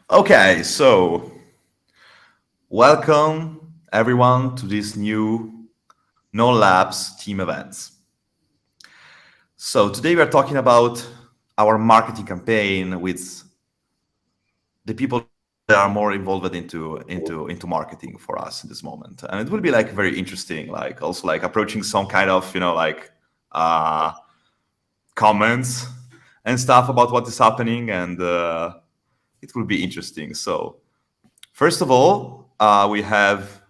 Okay, so welcome everyone to this new No Labs team events. So today we are talking about our marketing campaign with the people that are more involved into marketing for us in this moment, and it will be like very interesting, like also like approaching some kind of uh, comments and stuff about what is happening, and it will be interesting. So first of all, uh, we have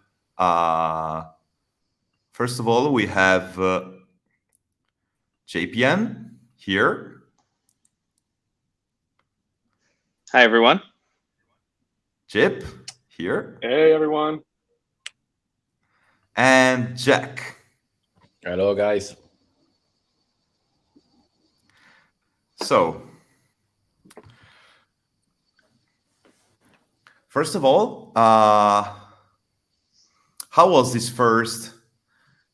JPN here, Hi, everyone. Jip here, Hey everyone. and Jack. Hello, guys. So first of all, how was this first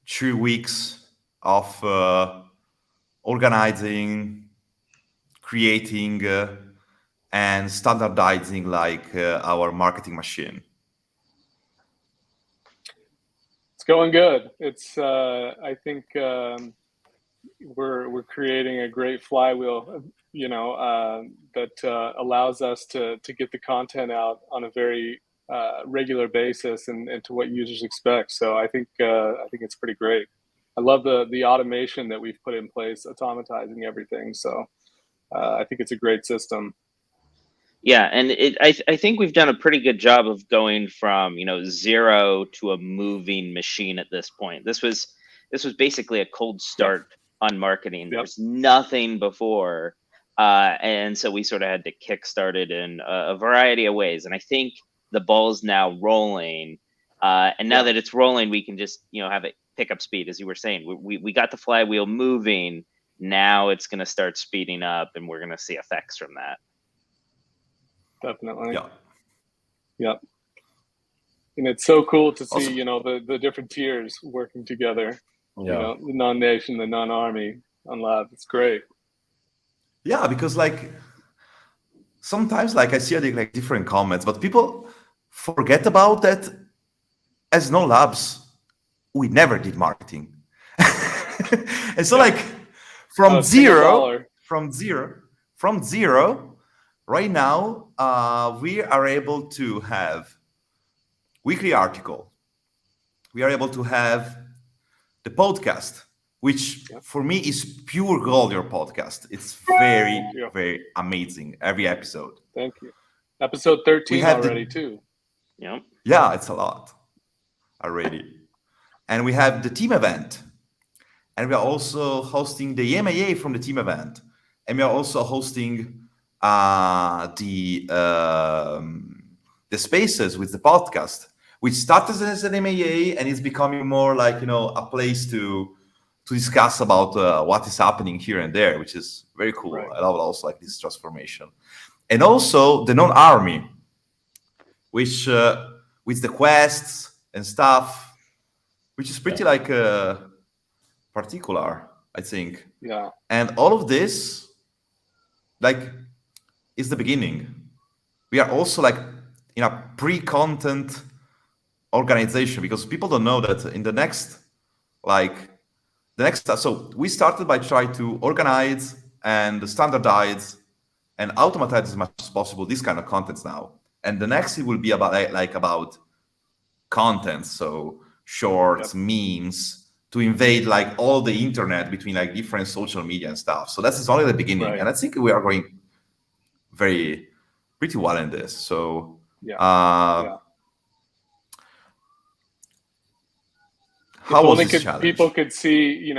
3 weeks of organizing, creating, and standardizing like our marketing machine? It's going good. It's I think we're creating a great flywheel, that allows us to get the content out on a very regular basis and to what users expect. So I think it's pretty great. I love the automation that we've put in place, automatizing everything. So I think it's a great system. Yeah, and I think we've done a pretty good job of going from zero to a moving machine at this point. This was basically a cold Yep. start on marketing. There Yep. was nothing before, and so we sort of had to kickstart it in a variety of ways. And I think the ball's now rolling, and now Yeah. that it's rolling, we can just have it pick up speed, as you were saying. We got the flywheel moving. Now it's going to start speeding up, and we're going to see effects from that. Definitely. Yeah. Yep. And it's so cool to see, Also, the different tiers working together. Yeah. The non-nation, the non-army on lab. It's great. yeah, because like sometimes like I see like different comments, but people forget about that. As no labs, we never did marketing. And so Yeah. like from Single zero, dollar. from zero, from zero, right now we are able to have weekly article. We are able to have the podcast, which Yep. for me is pure gold. Your podcast, it's very, Yeah. very amazing. Every episode. Thank you. Episode We 13 have already the too. Yep. yeah, it's a lot already, and we have the team event, and we are also hosting the MAA from the team event, and we are also hosting the spaces with the podcast, which started as an MAA and is becoming more like a place to discuss about what is happening here and there, which is very cool. Right. I love also like this transformation, and also the non-army, which with the quests and stuff, which is pretty Yeah. like particular, I think. Yeah. And all of this, like, is the beginning. We are also like in a pre-content organization because people don't know that in like, the next. So we started by trying to organize and standardize and automatize as much as possible this kind of contents now. And the next it will be about like about content, so Yep. shorts, memes, to invade like all the internet between like different social media and stuff. So that's only the beginning, Right. and I think we are going very pretty well in this. So Yeah. uh, Yeah. how If was only this people challenge? could see,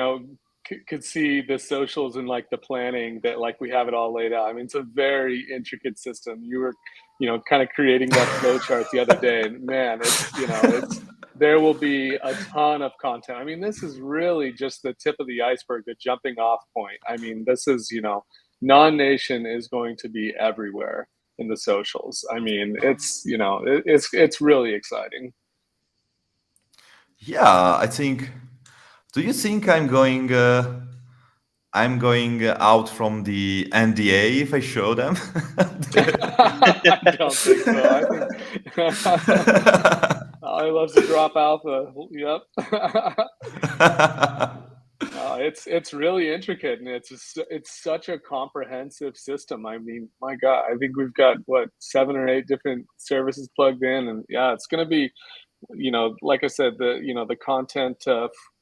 could see the socials and like the planning that like we have it all laid out. I mean, it's a very intricate system. You were, kind of creating that flow chart the other day, and man, it's there will be a ton of content. I mean, this is really just the tip of the iceberg, the jumping off point. I mean, this is, non-nation is going to be everywhere in the socials. I mean, it's really exciting. Yeah, I think. Do you think I'm going I'm going out from the NDA if I show them. I don't think so. I think I love to drop alpha. Yep. It's really intricate, and it's such a comprehensive system. I mean, my God, I think we've got what 7 or 8 different services plugged in, and yeah, it's going to be, like I said, the content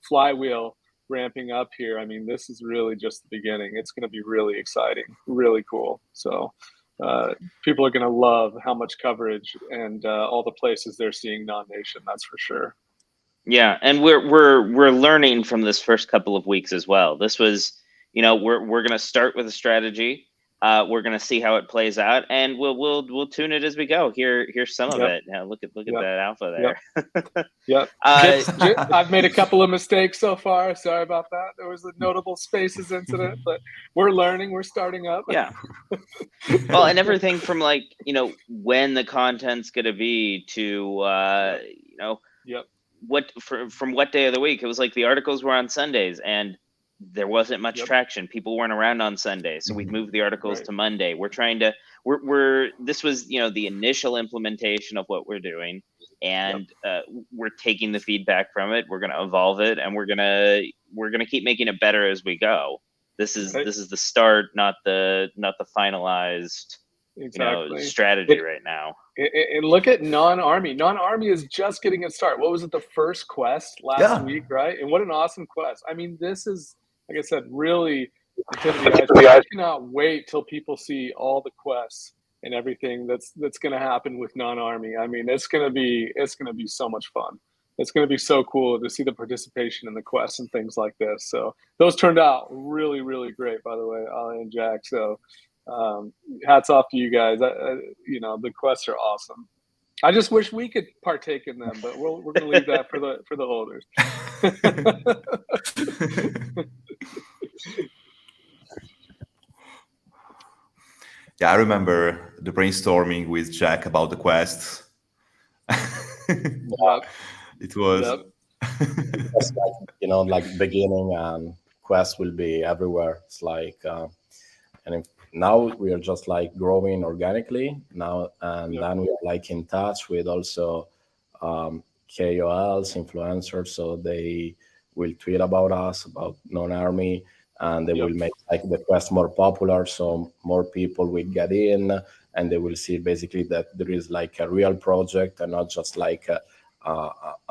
flywheel ramping up here. I mean, this is really just the beginning. It's going to be really exciting, really cool. So people are going to love how much coverage and all the places they're seeing N Nation. That's for sure. Yeah, and we're learning from this first couple of weeks as well. This was, we're gonna start with a strategy. We're gonna see how it plays out, and we'll tune it as we go. Here's some of it. Now look at that alpha there. Yep. I've made a couple of mistakes so far. Sorry about that. There was a notable spaces incident, but we're learning. We're starting up. Yeah. Well, and everything from when the content's gonna be to Yep. from what day of the week. It was like the articles were on Sundays and there wasn't much traction. People weren't around on Sunday, so we've moved the articles to Monday. We're trying to this was the initial implementation of what we're doing, and we're taking the feedback from it. We're going to evolve it, and we're gonna keep making it better as we go. This is the start, not the finalized strategy right now. And look at non-army. Non-army is just getting its start. What was it, the first quest last week, right? And what an awesome quest. I mean, this is, like I said, really, I cannot wait till people see all the quests and everything that's going to happen with non-army. I mean, it's going to be so much fun. It's going to be so cool to see the participation in the quests and things like this. So those turned out really, really great, by the way, Ali and Jack. So hats off to you guys. The quests are awesome. I just wish we could partake in them, but we're going to leave that for the holders. Yeah, I remember the brainstorming with Jack about the quests. It was Just like beginning and quests will be everywhere. It's like and now we are just like growing organically now, and then we are like in touch with also KOLs, influencers, so they will tweet about us, about non-army, and they will make like the quest more popular, so more people will get in, and they will see basically that there is like a real project and not just like a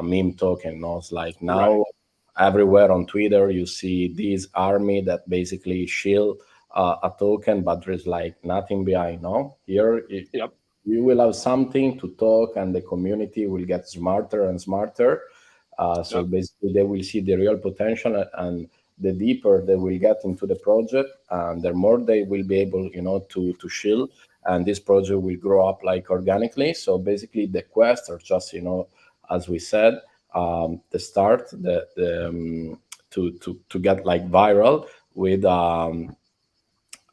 meme token. No, it's like now everywhere on Twitter you see this army that basically shield a token, but there's like nothing behind. No, here you will have something to talk, and the community will get smarter and smarter. So basically, they will see the real potential, and the deeper they will get into the project, and the more they will be able, to shield, and this project will grow up like organically. So basically, the quests are just, as we said, the start, to get like viral with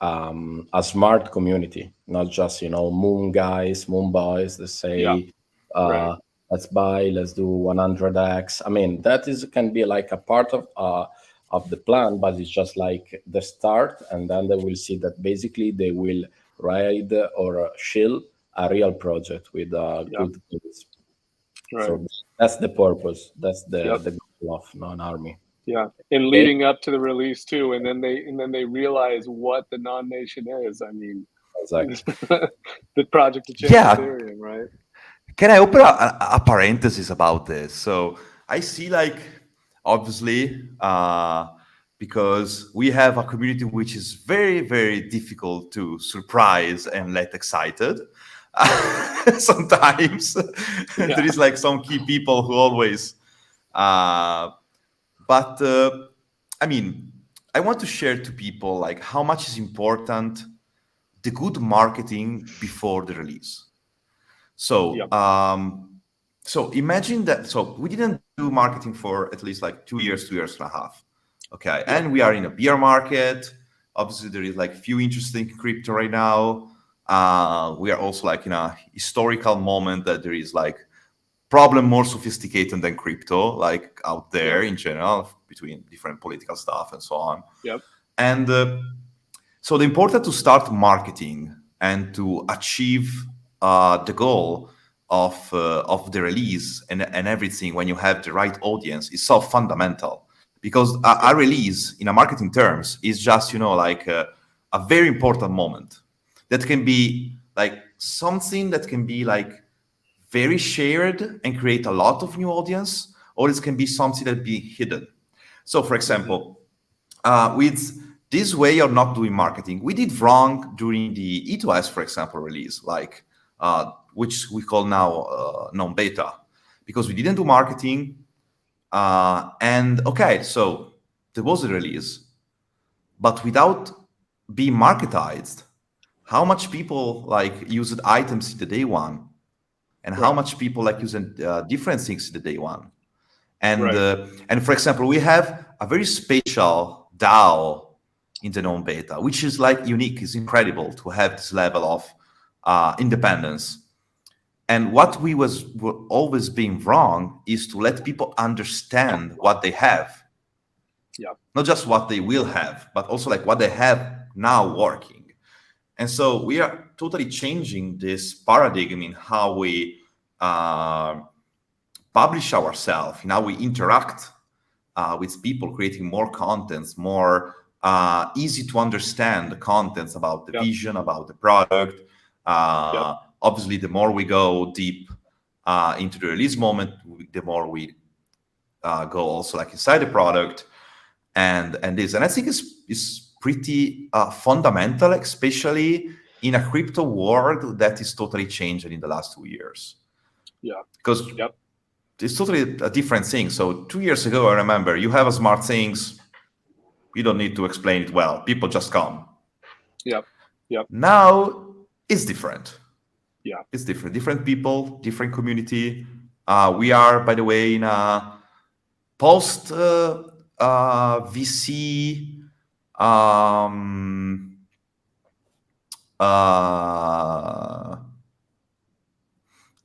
a smart community, not just moon guys, moon boys that say let's do 100x. I mean, that can be like a part of the plan, but it's just like the start, and then they will see that basically they will ride or shield a real project with good tools. So that's the purpose. That's the goal of non-army. Yeah, and leading up to the release too, and then they realize what the N-Nation is. I mean, exactly. The project to change Ethereum, right? Can I open a parenthesis about this? So I see, like, obviously, because we have a community which is very, very difficult to surprise and let excited. Sometimes there is like some key people who always but I mean, I want to share to people like how much is important the good marketing before the release. So so imagine that. So we didn't do marketing for at least like 2 years, 2 years and a half. Okay, and we are in a bear market. Obviously, there is like few interesting crypto right now. We are also like in a historical moment that there is like problem more sophisticated than crypto, like out there in general, between different political stuff and so on. And so the important to start marketing and to achieve the goal of the release and everything when you have the right audience is so fundamental, because a release in a marketing terms is just like a very important moment that can be like something that can be like very shared and create a lot of new audience, or it can be something that be hidden. So for example, with this way of not doing marketing, we did wrong during the E2S, for example, release, like which we call now non-beta, because we didn't do marketing. And okay, so there was a release, but without being marketized, how much people like used items in the day one, and how much people like using different things in the day one. And for example, we have a very special DAO in the non-beta, which is like unique. It's incredible to have this level of independence. And what were always being wrong is to let people understand what they have, not just what they will have, but also like what they have now working. And so we are totally changing this paradigm in how we publish ourselves, in how we interact with people, creating more contents, more easy to understand the contents about the vision, about the product. Obviously, the more we go deep into the release moment, the more we go also like inside the product and this. And I think it's pretty fundamental, especially in a crypto world that is totally changing in the last 2 years. Because it's totally a different thing. So 2 years ago, I remember you have a smart things, you don't need to explain it well. People just come. Now it's different. It's different. Different people, different community. We are, by the way, in a post VC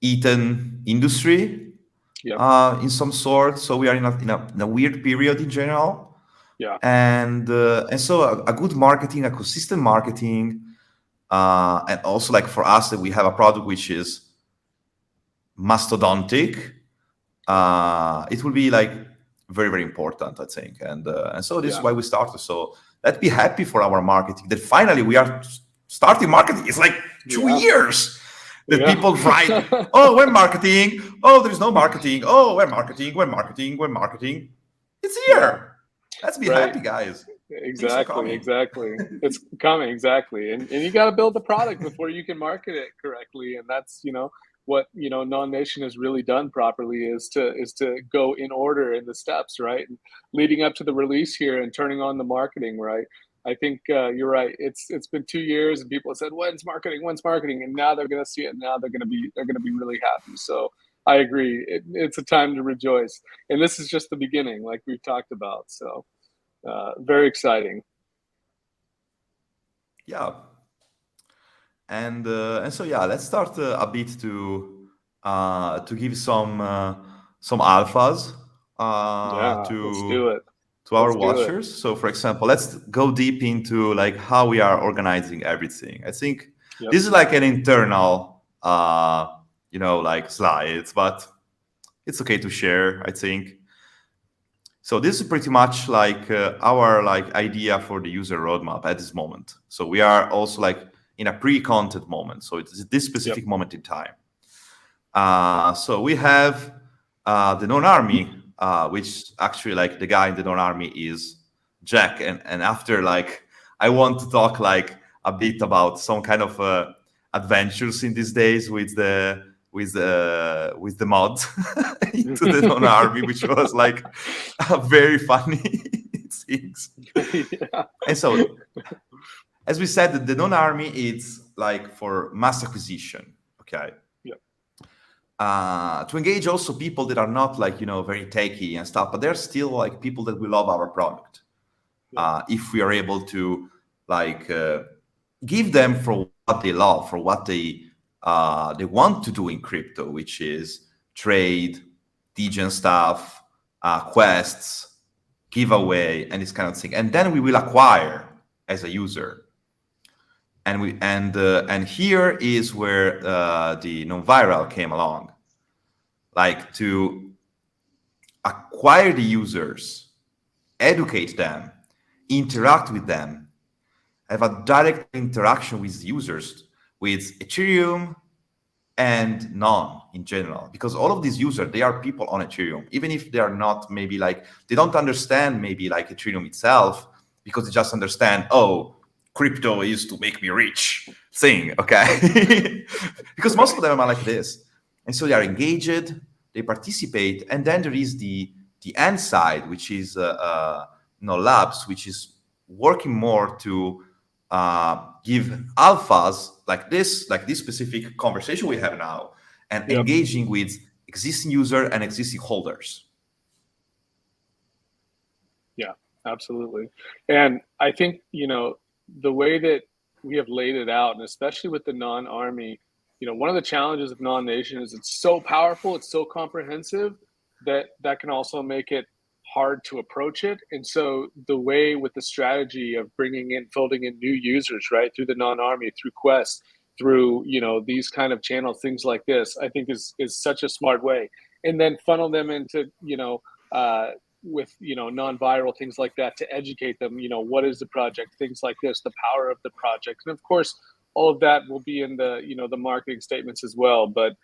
eaten industry in some sort. So we are in a weird period in general. And so a good marketing, a consistent marketing, and also like for us that we have a product which is mastodontic, it will be like very, very important, I think. And so this is why we started. So let's be happy for our marketing that finally we are starting marketing. It's like 2 years that people write, oh, we're marketing. Oh, there's no marketing. Oh, we're marketing. It's here. Let's be happy, guys. Exactly. It's coming, exactly. And you got to build the product before you can market it correctly. And that's, what N Nnation has really done properly is to go in order in the steps, right? And leading up to the release here and turning on the marketing, right? I think you're right. It's been 2 years and people have said, when's marketing? And now they're going to see it. Now they're going to be really happy. So I agree. It's a time to rejoice. And this is just the beginning, like we've talked about. So very exciting. And so let's start a bit to give some alphas let's do it. To our watchers. So for example, let's go deep into like how we are organizing everything. I think this is like an internal like slides, but it's okay to share, I think. So this is pretty much like our like idea for the user roadmap at this moment. So we are also like in a pre-content moment. So it's this specific moment in time. So we have the known army, which actually like the guy in the known army is Jack. And after like, I want to talk like a bit about some kind of adventures in these days with the mod into the known army, which was like a very funny things. And so, as we said, the known army is like for mass acquisition, okay? To engage also people that are not like, very techy and stuff, but they're still like people that will love our product. If we are able to like give them for what they love, for what they want to do in crypto, which is trade, degen stuff, quests, giveaway, and this kind of thing. And then we will acquire as a user. And here is where the non-viral came along, like to acquire the users, educate them, interact with them, have a direct interaction with users, with Ethereum and non in general, because all of these users, they are people on Ethereum, even if they are not maybe like, they don't understand maybe like Ethereum itself, because they just understand, oh, crypto is to make me rich thing, okay? Because most of them are like this. And so they are engaged, they participate, and then there is the end side, which is labs, which is working more to give alphas like this specific conversation we have now, and engaging with existing user and existing holders. Yeah, absolutely. And I think, the way that we have laid it out, and especially with the non-army, one of the challenges of N Nation is it's so powerful, it's so comprehensive that can also make it hard to approach it. And so the way with the strategy of folding in new users, right, through the non-army, through Quest, through, these kind of channels, things like this, I think is such a smart way. And then funnel them into, with non-viral things like that to educate them, what is the project, things like this, the power of the project. And of course, all of that will be in the, the marketing statements as well. But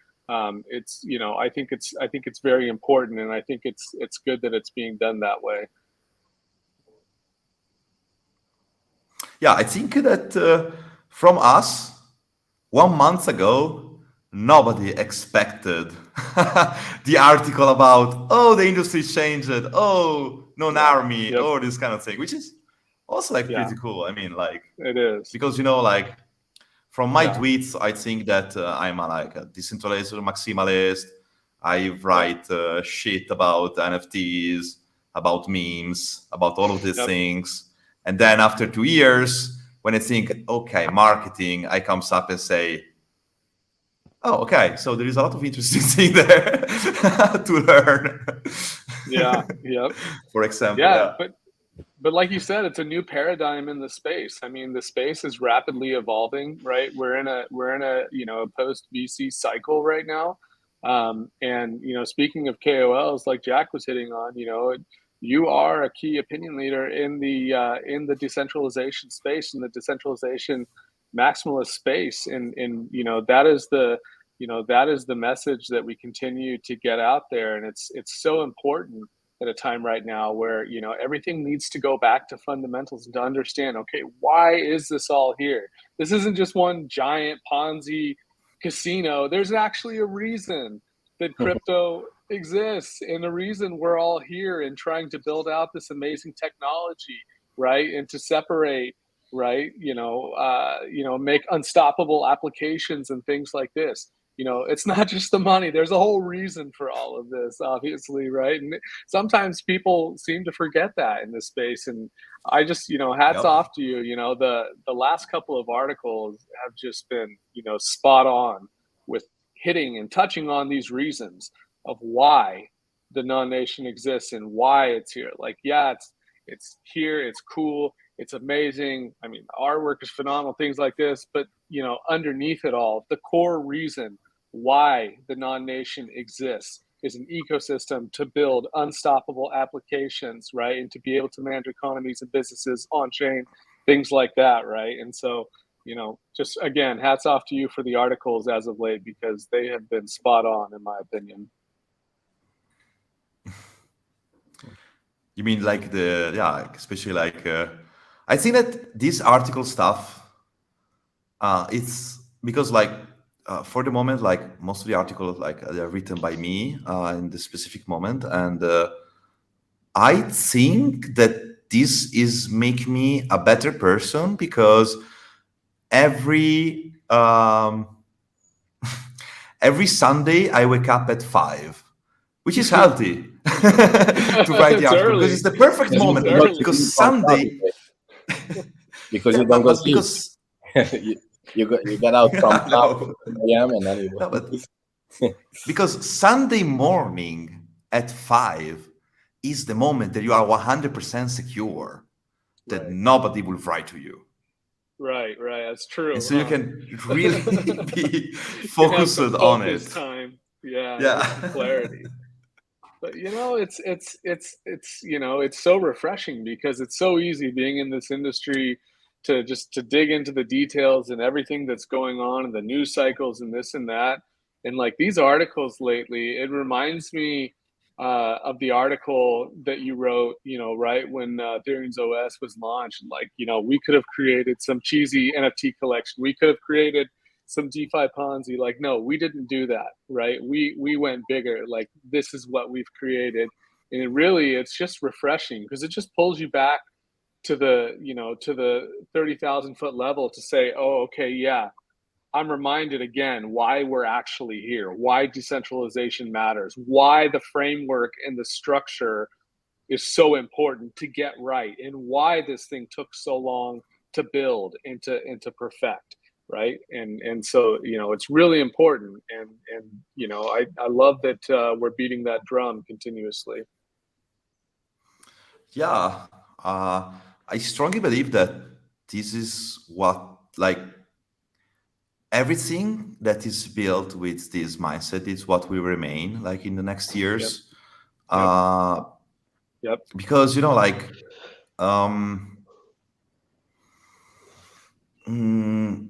it's, I think it's very important, and I think it's good that it's being done that way. Yeah, I think that from us 1 month ago, nobody expected the article about, oh, the industry changed, oh, non-army, or this kind of thing, which is also like pretty cool. I mean, like, it is, because like from my tweets, I think that I'm a decentralized maximalist. I write shit about NFTs, about memes, about all of these things. And then after 2 years, when I think, okay, marketing, I comes up and say, oh, okay, so there is a lot of interesting thing there to learn. For example. But like you said, it's a new paradigm in the space. I mean, the space is rapidly evolving, right? We're in a a post VC cycle right now. And speaking of KOLs, like Jack was hitting on, you are a key opinion leader in the decentralization space, in the decentralization maximalist space, and that is the message that we continue to get out there, and it's so important at a time right now where everything needs to go back to fundamentals and to understand, okay, why is this all here? This isn't just one giant Ponzi casino. There's actually a reason that crypto exists, and a reason we're all here and trying to build out this amazing technology, right? And to separate, right, make unstoppable applications and things like this. It's not just the money. There's a whole reason for all of this, obviously, right? And sometimes people seem to forget that in this space. And I just, hats off to you. The last couple of articles have just been, spot on with hitting and touching on these reasons of why the N Nation exists and why it's here. Like, yeah, it's here, it's cool, it's amazing. I mean, our work is phenomenal, things like this, but underneath it all, the core reason why the N Nation exists is an ecosystem to build unstoppable applications, right? And to be able to manage economies and businesses on chain, things like that, right? And so, just again, hats off to you for the articles as of late, because they have been spot on, in my opinion. You mean like especially like, I think that this article stuff, it's because like, for the moment, like most of the articles, like they're written by me in the specific moment, and I think that this is make me a better person, because every Sunday I wake up at 5, which is healthy to write the article, because it's the perfect moment. Because Sunday, because you don't go sleep. You get out from 5 a.m. and then because Sunday morning at 5 is the moment that you are 100% secure that Right. nobody will write to you. Right. That's true. And so you can really be You can have focused some on focus it. time. Yeah. And Yeah. get some clarity. But it's so refreshing because it's so easy being in this industry to dig into the details and everything that's going on and the news cycles and this and that. And like these articles lately, it reminds me of the article that you wrote, right when Ethereum's OS was launched. Like, we could have created some cheesy NFT collection. We could have created some DeFi Ponzi. Like, no, we didn't do that, right? We went bigger. Like, this is what we've created, and it's just refreshing because it just pulls you back to the 30,000 foot level to say, oh, okay, yeah, I'm reminded again why we're actually here, why decentralization matters, why the framework and the structure is so important to get right, and why this thing took so long to build and to perfect, right? And so it's really important, and I love that we're beating that drum continuously. Yeah. I strongly believe that this is what, like, everything that is built with this mindset is what will remain, like, in the next Yep. years. Yep. Uh, Yep. because, um, mm,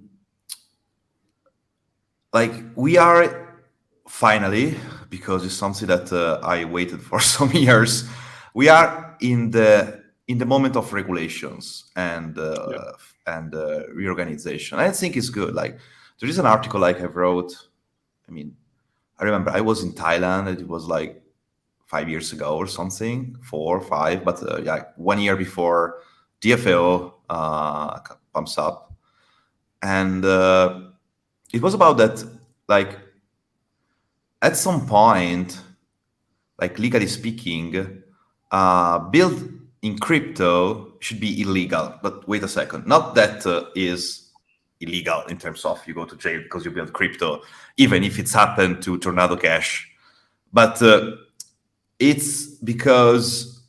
like, we are finally, because it's something that I waited for some years, we are in the moment of regulations Yep. and reorganization. I think it's good. Like, there is an article like I wrote. I mean, I remember I was in Thailand. It was like 5 years ago or something, 4 or 5. But yeah, 1 year before DFO pumps up, and it was about that. Like, at some point, like, legally speaking, build in crypto should be illegal. But wait a second, not that is illegal in terms of you go to jail because you build crypto, even if it's happened to Tornado Cash. But it's because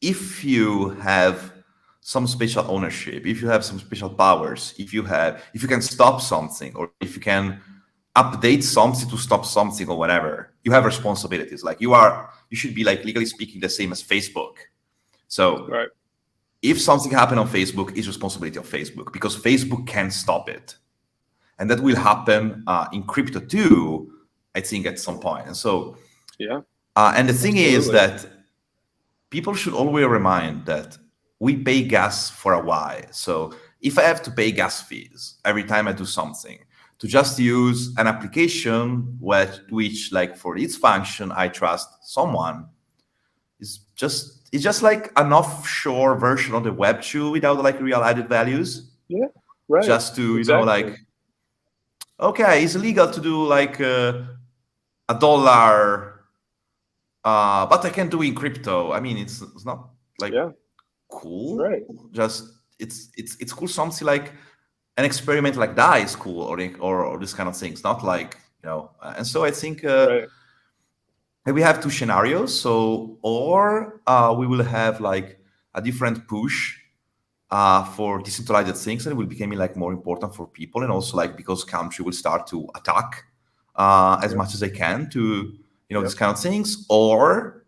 if you have some special ownership, if you have some special powers, if you can stop something, or if you can update something to stop something or whatever, you have responsibilities. Like, you should be, like, legally speaking, the same as Facebook. So Right. if something happened on Facebook, it's responsibility of Facebook because Facebook can stop it, and that will happen in crypto too, I think, at some point. And so Yeah. and the thing is Absolutely. that people should always remind that we pay gas for a why. So if I have to pay gas fees every time I do something, to just use an application which, like, for its function, I trust someone, it's just like an offshore version of the Web2 without, like, real added values. Yeah. Right. Just to, Exactly. like, okay, it's illegal to do, like, $1, but I can do in crypto. I mean, it's not, like, Yeah. cool. Right. Just it's cool. Something like an experiment like that is cool, or this kind of things. Not like, and so I think Right. we have two scenarios. So, or we will have, like, a different push for decentralized things, and it will become, like, more important for people, and also, like, because country will start to attack as Yep. much as they can to Yep. these kind of things, or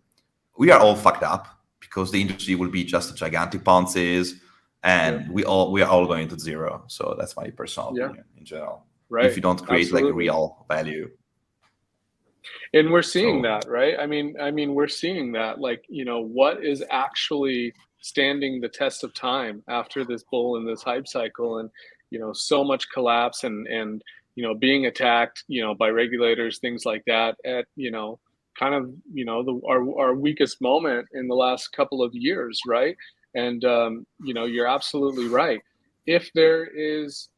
we are all fucked up because the industry will be just a gigantic Ponzi's, and we are all going to zero. So that's my personal Yeah. opinion in general. Right. If you don't create, like, a Absolutely. real value. And we're seeing So that, right? I mean, we're seeing that, like, what is actually standing the test of time after this bull and this hype cycle, and so much collapse, and being attacked, by regulators, things like that, at kind of our weakest moment in the last couple of years, right? And you're absolutely right. If there is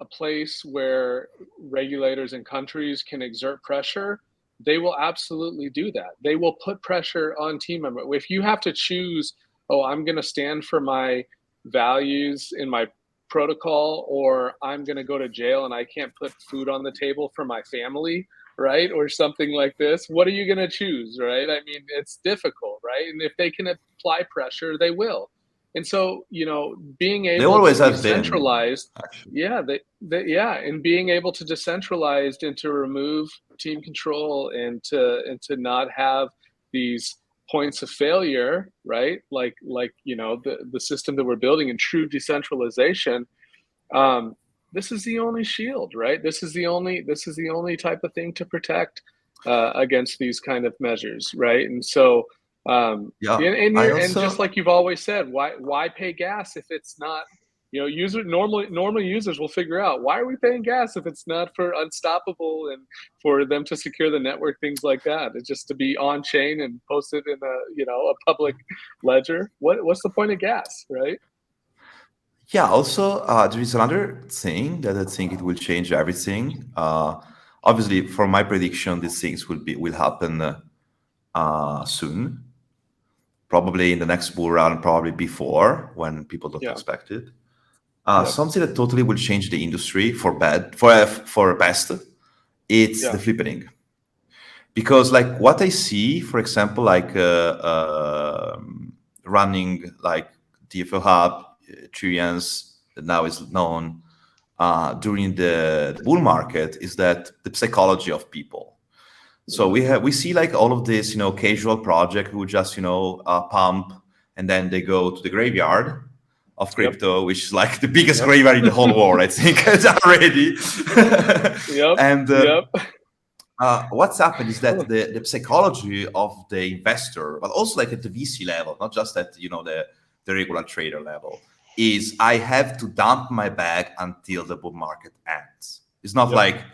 a place where regulators and countries can exert pressure, they will absolutely do that. They will put pressure on team members. If you have to choose, oh, I'm going to stand for my values in my protocol, or I'm going to go to jail and I can't put food on the table for my family, right? Or something like this. What are you going to choose, right? I mean, it's difficult, right? And if they can apply pressure, they will. And so, being They able to always have been, decentralize, actually. yeah, and being able to decentralize and to remove team control and to not have these points of failure, right? Like the system that we're building in true decentralization. Um, this is the only shield, right? This is the only type of thing to protect against these kind of measures, right? And so, Yeah, and just like you've always said, why pay gas if it's not, normally users will figure out, why are we paying gas if it's not for unstoppable and for them to secure the network, things like that. It's just to be on chain and post it in a public ledger. What's the point of gas, right? yeah. Also, there is another thing that I think it will change everything. Obviously, for my prediction, these things will happen soon. Probably in the next bull run, probably before when people don't Yeah. expect it. Yep. Something that totally will change the industry for best. It's the Yeah. flippening, because like what I see, for example, like running like DFO Hub, Trillians, that now is known during the bull market, is that the psychology of people. So we see like all of this, casual project who just pump and then they go to the graveyard of crypto, which is like the biggest Yep. graveyard in the whole world, I think, already. Yep. And Yep. what's happened is that the psychology of the investor, but also like at the VC level, not just at the regular trader level, is I have to dump my bag until the bull market ends. It's not like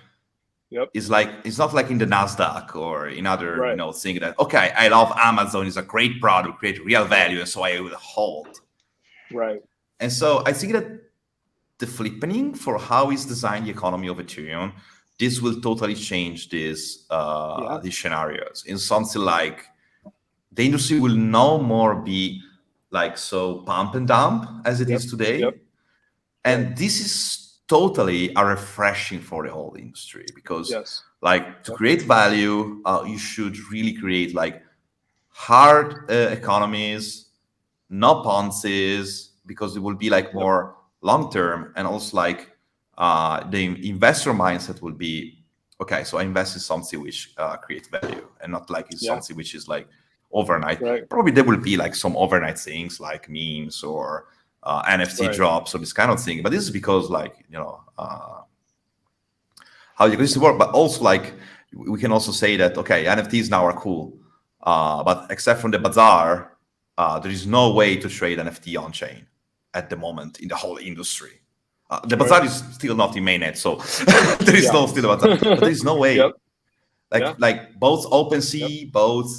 Yep. it's not like in the Nasdaq or in other Right. thing that, okay, I love Amazon, it's a great product, create real value, and so I will hold. Right. And so I think that the flippening for how is designed the economy of Ethereum, this will totally change these scenarios in something like the industry will no more be like so pump and dump as it is today. Yep. And Right. this is totally a refreshing for the whole industry, because Yes. like to create value, you should really create like hard economies, no Ponzi's, because it will be like more long term, and also like the investor mindset will be, okay, so I invest in something which creates value, and not like in something which is like overnight. Right. Probably there will be like some overnight things like memes or NFT drops or this kind of thing, but this is because like how the ecosystem work. But also like we can also say that, okay, NFTs now are cool, but except from the bazaar, there is no way to trade NFT on chain at the moment in the whole industry. The bazaar is still not in mainnet, so there is no still a bazaar, but there is no way. Like both OpenSea, both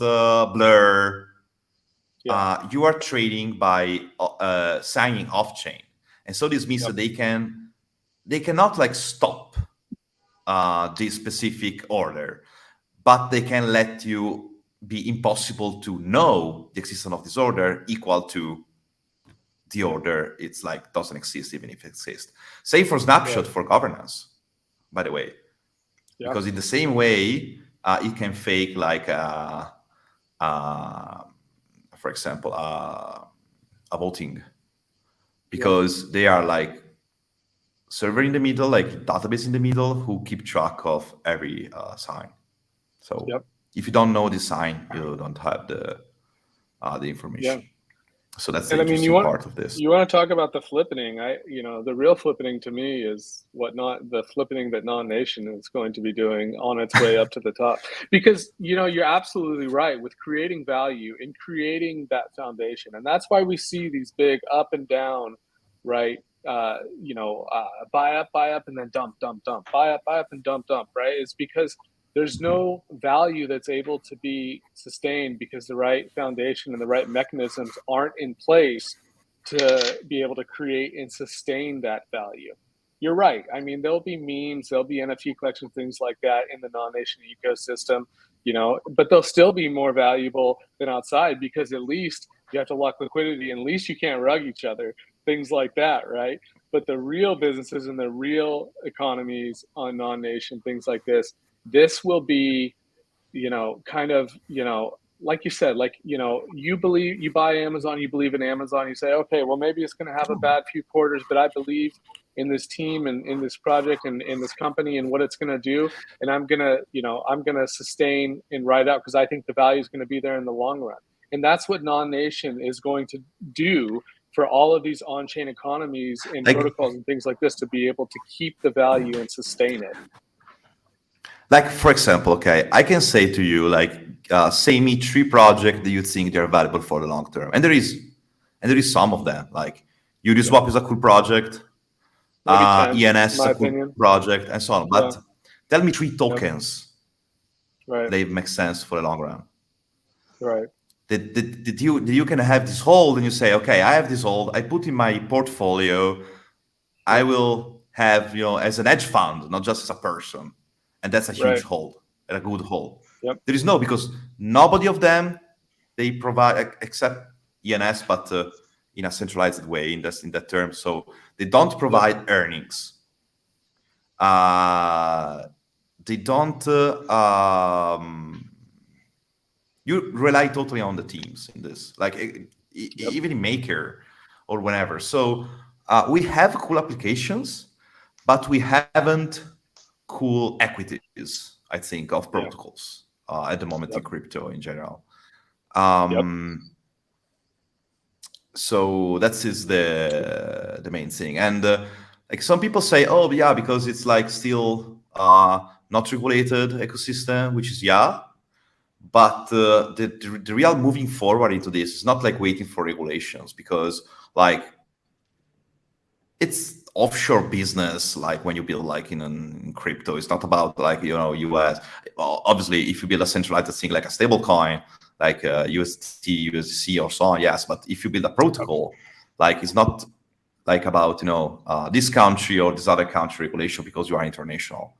Blur, you are trading by signing off chain, and so this means that they cannot like stop this specific order, but they can let you be impossible to know the existence of this order equal to the order. It's like doesn't exist even if it exists. Same for Snapshot for governance, by the way, because in the same way it can fake like for example a voting, because they are like server in the middle, like database in the middle, who keep track of every sign. So if you don't know the sign, you don't have the information. So that's the interesting part of this. You want to talk about the flippening? The real flippening to me is the flippening that N Nation is going to be doing on its way up to the top. Because you're absolutely right with creating value and creating that foundation, and that's why we see these big up and down, right? Buy up, and then dump, buy up, and dump, right? It's because there's no value that's able to be sustained because the right foundation and the right mechanisms aren't in place to be able to create and sustain that value. You're right. I mean, there'll be memes, there'll be NFT collections, things like that in the N Nation ecosystem, but they'll still be more valuable than outside, because at least you have to lock liquidity, and at least you can't rug each other, things like that, right? But the real businesses and the real economies on N Nation, things like this, this will be, kind of, like you said, like, you buy Amazon, you believe in Amazon, you say, okay, well, maybe it's going to have a bad few quarters, but I believe in this team and in this project and in this company and what it's going to do. And I'm going to, I'm going to sustain and ride out because I think the value is going to be there in the long run. And that's what Nation is going to do for all of these on-chain economies and Like, protocols and things like this, to be able to keep the value and sustain it. like for example, okay, I can say to you, like, say me 3 projects that you think they're valuable for the long term, and there is some of them. Like Uniswap is a cool project, Maybe 10, ENS in is my a cool opinion. project, and so on. But Yeah. tell me 3 tokens Right. they make sense for the long run. Right. Did you can have this hold and you say, okay, I have this hold, I put in my portfolio, I will have, as an hedge fund, not just as a person, and that's a huge Right. hold, and a good hold. Yep. There is no, because nobody of them, they provide, except ENS, but in a centralized way in that term. So they don't provide earnings. They don't. You rely totally on the teams in this, like even in Maker or whenever. So we have cool applications, but we haven't cool equities, I think, of protocols at the moment in crypto in general. So that is the main thing. And like some people say, oh yeah, because it's like still not regulated ecosystem, which is but the real moving forward into this is not like waiting for regulations, because like it's offshore business. Like when you build like in crypto, it's not about like US. Obviously, if you build a centralized thing like a stable coin, like UST, USDC, or so on, yes. But if you build a protocol, like it's not like about this country or this other country regulation, because you are international.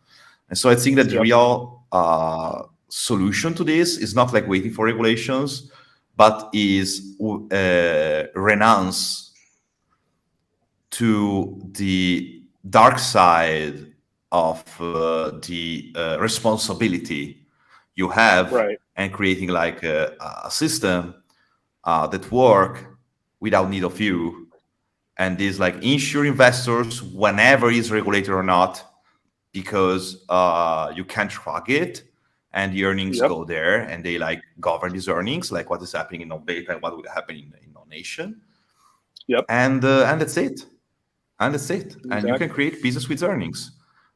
And so I think that the real solution to this is not like waiting for regulations, but is renounce to the dark side of the responsibility you have, and creating like a system that work without need of you, and is like insure investors whenever it's regulated or not, because you can't track it, and the earnings go there, and they like govern these earnings, like what is happening in non-beta and what will happen in N Nation. And that's it. And that's it. Exactly. And you can create business with earnings.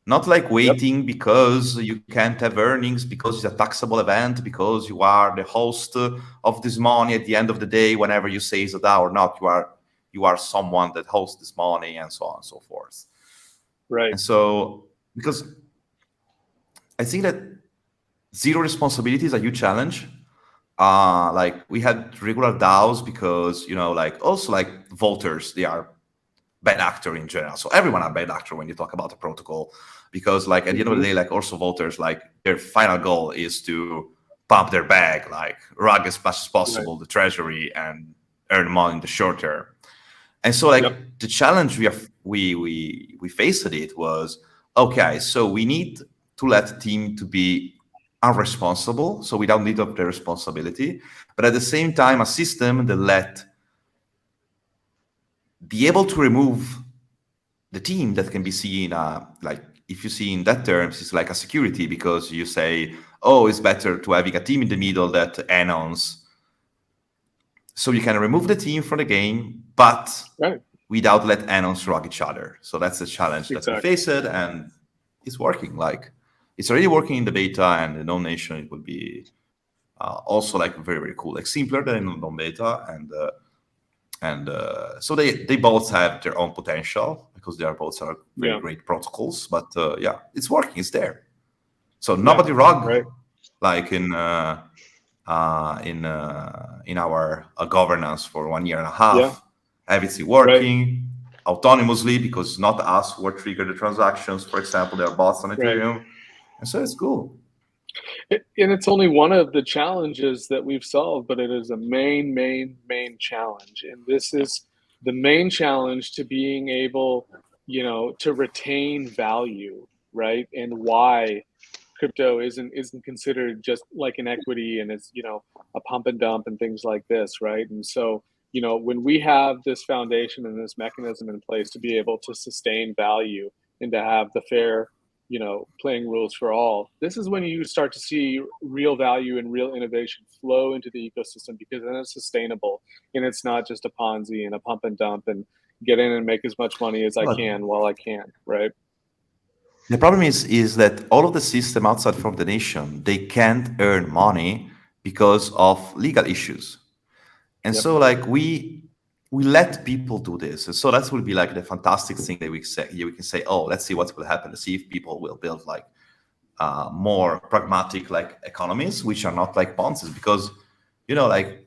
Not like waiting because you can't have earnings because it's a taxable event, because you are the host of this money at the end of the day, whenever you say that or not, you are someone that hosts this money, and so on and so forth. Right. And so, because I think that zero responsibility is a huge challenge. Like we had regular DAOs because, like also like voters, they are bad actor in general. So everyone are bad actor when you talk about a protocol, because like at the end of the day, like also voters, like their final goal is to pump their bag, like rug as much as possible the treasury and earn money in the short term. And so like the challenge we faced at it was, okay, so we need to let team to be unresponsible, so without need of their responsibility, but at the same time a system that let be able to remove the team that can be seen, like if you see in that terms, it's like a security, because you say, oh, it's better to having a team in the middle that announce. So you can remove the team from the game, but without let announce rug each other. So that's the challenge that we faced, and it's working. Like it's already working in the beta, and in N Nation it will be also like very, very cool, like simpler than in non-beta, and so they both have their own potential, because they are both very great protocols. But it's working, it's there. So nobody rug like in our governance for 1.5 years. Everything working autonomously, because not us who trigger the transactions. For example, there are bots on Ethereum, and so it's cool. And it's only one of the challenges that we've solved, but it is a main challenge. And this is the main challenge to being able, to retain value, right? And why crypto isn't considered just like an equity, and it's a pump and dump and things like this, right? And so when we have this foundation and this mechanism in place to be able to sustain value and to have the fair playing rules for all, this is when you start to see real value and real innovation flow into the ecosystem, because then it's sustainable and it's not just a Ponzi and a pump and dump and get in and make as much money as I But can while I can, right? the problem is that all of the system outside from the nation, they can't earn money because of legal issues. And Yep. so like we let people do this. And so that will be like the fantastic thing that we can say, oh, let's see what will happen, to see if people will build like more pragmatic like economies, which are not like Ponzi's, because like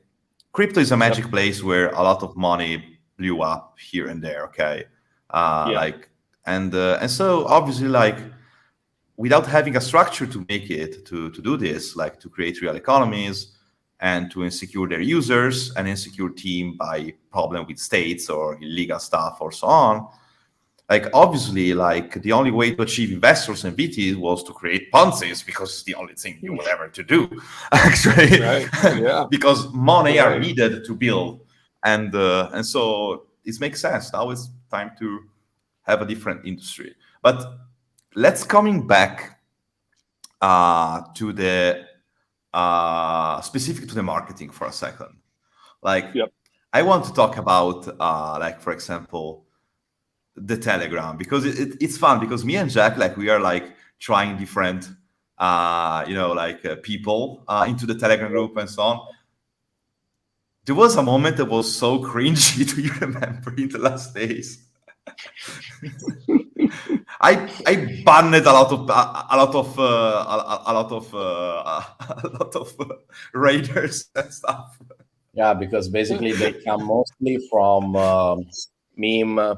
crypto is a magic place where a lot of money blew up here and there. Okay. Like, and so obviously like without having a structure to make it to do this, like to create real economies and to insecure their users and insecure team by problem with states or illegal stuff or so on. Like obviously, like the only way to achieve investors and VTs was to create Ponzi's, because it's the only thing you will ever to do, actually. Right. Yeah. Because money are Right. needed to build, and so it makes sense. Now it's time to have a different industry. But let's coming back to the specific to the marketing for a second. Like Yep. I want to talk about like, for example, the Telegram, because it's fun, because me and Jack, like we are like trying different people into the Telegram group and so on. There was a moment that was so cringy. Do you remember in the last days? I banned a lot of raiders and stuff. Yeah, because basically they come mostly from meme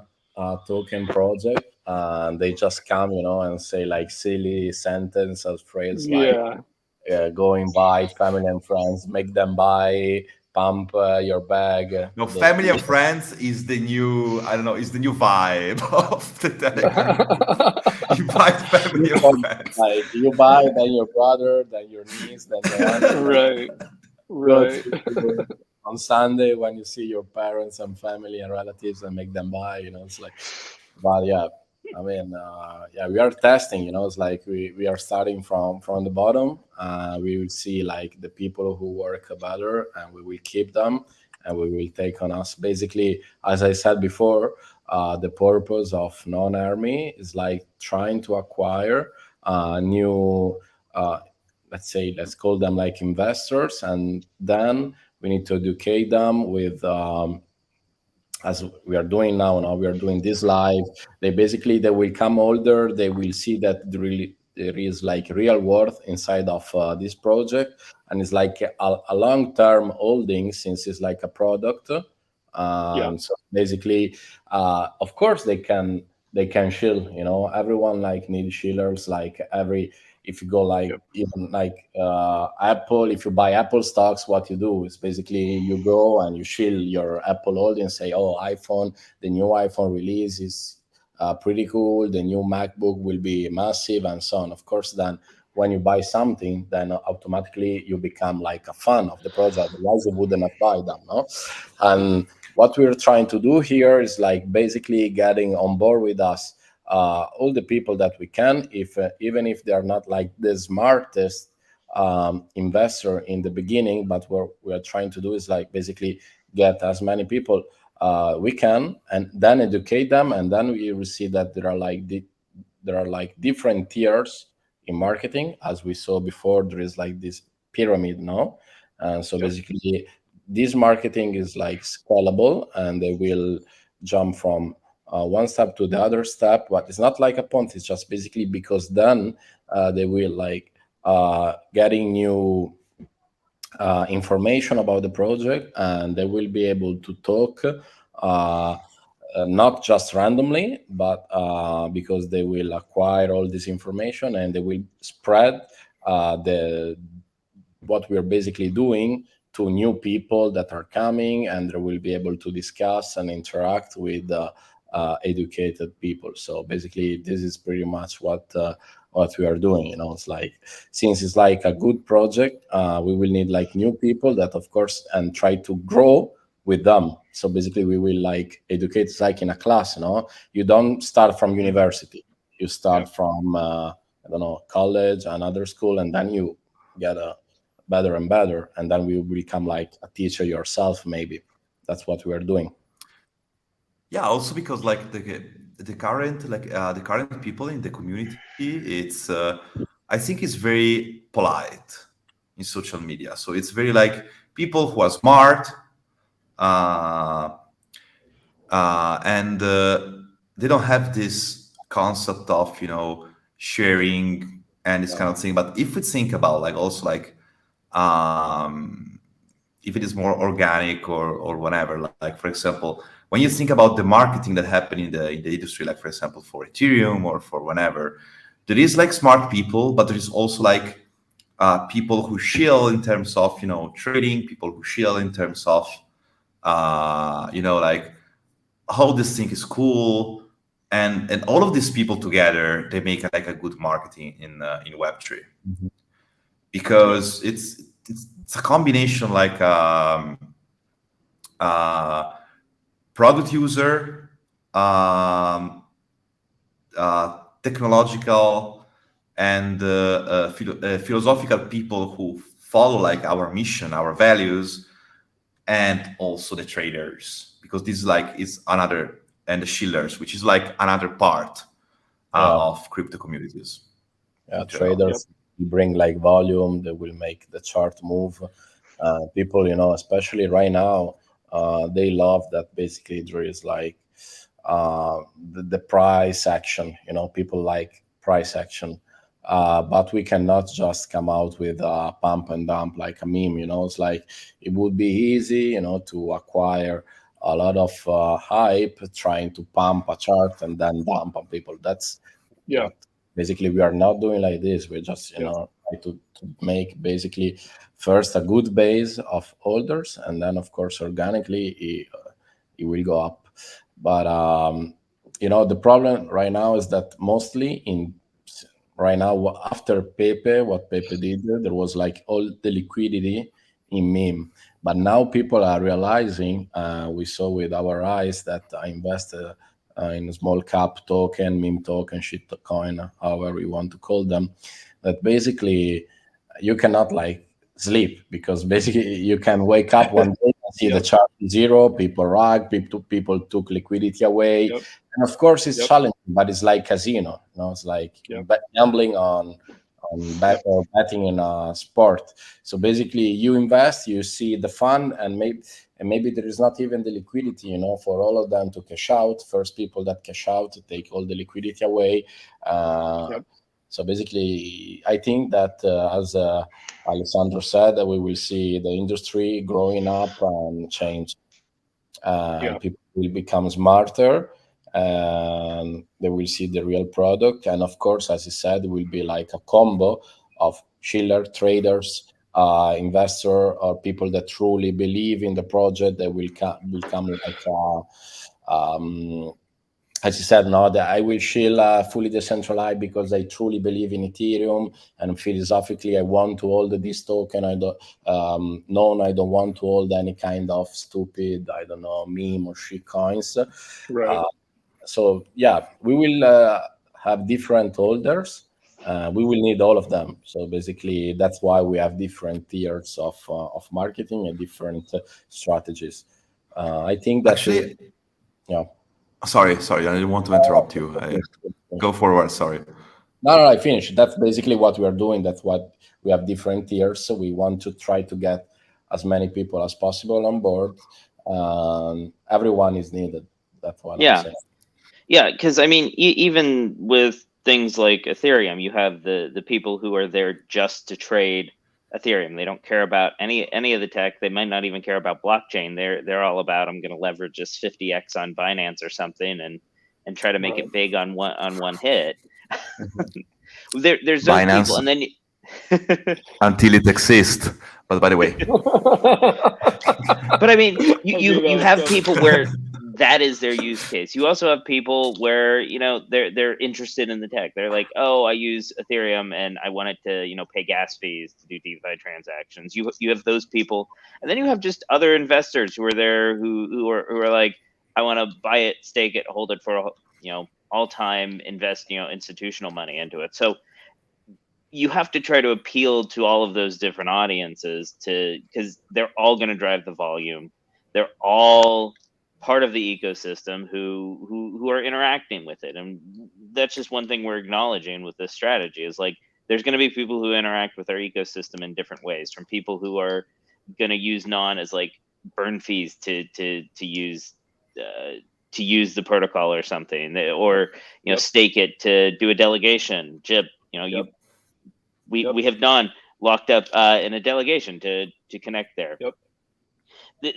token project, and they just come, and say like silly sentence or phrase like going by family and friends, make them buy, pump your bag. No, family and friends is the new, I don't know, is the new vibe of the Telegram. You buy family and friends. Like you buy, then your brother, then your niece, then your aunt. Right. On Sunday when you see your parents and family and relatives and make them buy, it's like, but yeah, I mean, we are testing, it's like we are starting from the bottom. We will see like the people who work better, and we will keep them, and we will take on us. Basically, as I said before, the purpose of non-army is like trying to acquire new, let's call them like investors, and then we need to educate them with as we are doing now. Now we are doing this live. They will come older. They will see that there is like real worth inside of this project, and it's like a long-term holding, since it's like a product. So basically, of course they can shill. Everyone like needs shillers. Like if you go like even like Apple, if you buy Apple stocks, what you do is basically you go and you shill your Apple holding and say, oh, the new iPhone release is pretty cool. The new MacBook will be massive and so on. Of course, then when you buy something, then automatically you become like a fan of the project. Otherwise, you would not buy them, no? And what we're trying to do here is like basically getting on board with us all the people that we can, even if they are not like the smartest investor in the beginning. But what we are trying to do is like basically get as many people we can, and then educate them, and then we will see that there are like different tiers in marketing. As we saw before, there is like this pyramid now, and so basically this marketing is like scalable, and they will jump from one step to the other step. But it's not like a Ponzi. It's just basically because then they will like getting new information about the project, and they will be able to talk not just randomly, but because they will acquire all this information, and they will spread what we're basically doing to new people that are coming, and they will be able to discuss and interact with educated people. So basically, this is pretty much what we are doing. It's like, since it's like a good project, we will need like new people that, of course, and try to grow with them. So basically, we will like educate. It's like in a class. You don't start from university. You start from I don't know, college, another school, and then you get a better and better, and then we will become like a teacher yourself. Maybe that's what we are doing. Yeah, also because like the current the current people in the community, it's I think it's very polite in social media. So it's very like people who are smart, uh, and they don't have this concept of sharing and this kind of thing. But if we think about like also like um, if it is more organic or whatever, like for example, when you think about the marketing that happened in the industry, like for example for Ethereum or for whatever, there is like smart people, but there is also like people who shill in terms of trading, people who shill in terms of like how this thing is cool, and all of these people together, they make like a good marketing in Web3, Mhm. because it's a combination like uh, product user, um, technological, and philosophical people who follow like our mission, our values, and also the traders, because this is like is another, and the shillers, which is like another part Yeah, of crypto communities yeah. in general. Yep. Traders bring like volume. They will make the chart move. People, especially right now, they love that basically there is like the price action. People like price action. But we cannot just come out with a pump and dump like a meme. It's like it would be easy, to acquire a lot of hype trying to pump a chart and then dump on people. That's Yeah. what basically we are not doing like this. We're just, Yeah. try to make basically first a good base of holders, and then of course organically it will go up. But the problem right now is that mostly in right now after Pepe, what Pepe did, there was like all the liquidity in meme. But now people are realizing, we saw with our eyes that I invested in a small cap token, meme token, shit coin, however you want to call them, that basically you cannot like sleep, because basically you can wake up one day and see the Yep. chart is zero, people rag, people took liquidity away, Yep. and of course it's Yep. challenging, but it's like casino. It's like Yep. gambling on bet Yep. or betting in a sport. So basically you invest, you see the fun, and maybe there is not even the liquidity, for all of them to cash out. First people that cash out take all the liquidity away. uh, Yep. so basically I think that, as Alessandro said, that we will see the industry growing up and change, and Yeah. people will become smarter, and they will see the real product. And of course, as you said, it will be like a combo of chiller traders, investor, or people that truly believe in the project. That will become like as you said, no, that I will shield fully decentralized because I truly believe in Ethereum, and philosophically I want to hold this token. I don't, no, I don't want to hold any kind of stupid, I don't know, meme or shit coins. Right. So yeah, we will have different holders. We will need all of them. So basically, that's why we have different tiers of marketing and different strategies. I think that Actually, yeah. sorry, I didn't want to interrupt you. Go forward. Sorry. No, no, I finished. That's basically what we are doing. That's what we have different tiers. So we want to try to get as many people as possible on board. Everyone is needed. That's what I'm Yeah. saying. Yeah, because I mean, even with things like Ethereum, you have the people who are there just to trade Ethereum. They don't care about any of the tech. They might not even care about blockchain. They're all about, I'm going to leverage this 50x on Binance or something and try to make Right. it big on one hit. There's those people, Binance and then until it exists. But by the way, but I mean, I knew that you was have coming. people where that is their use case. You also have people where, you know, they're interested in the tech. They're like, oh, I use Ethereum and I want it to, you know, pay gas fees to do DeFi transactions. You have those people, and then you have just other investors who are there who are like, I want to buy it, stake it, hold it for, you know, all time, invest, you know, institutional money into it. So you have to try to appeal to all of those different audiences because they're all going to drive the volume. They're all part of the ecosystem who are interacting with it. And that's just one thing we're acknowledging with this strategy is like, there's going to be people who interact with our ecosystem in different ways, from people who are going to use Non as like burn fees to use the protocol or something, or, you know, stake it to do a delegation. Jib, you know, we have Non locked up in a delegation to connect there.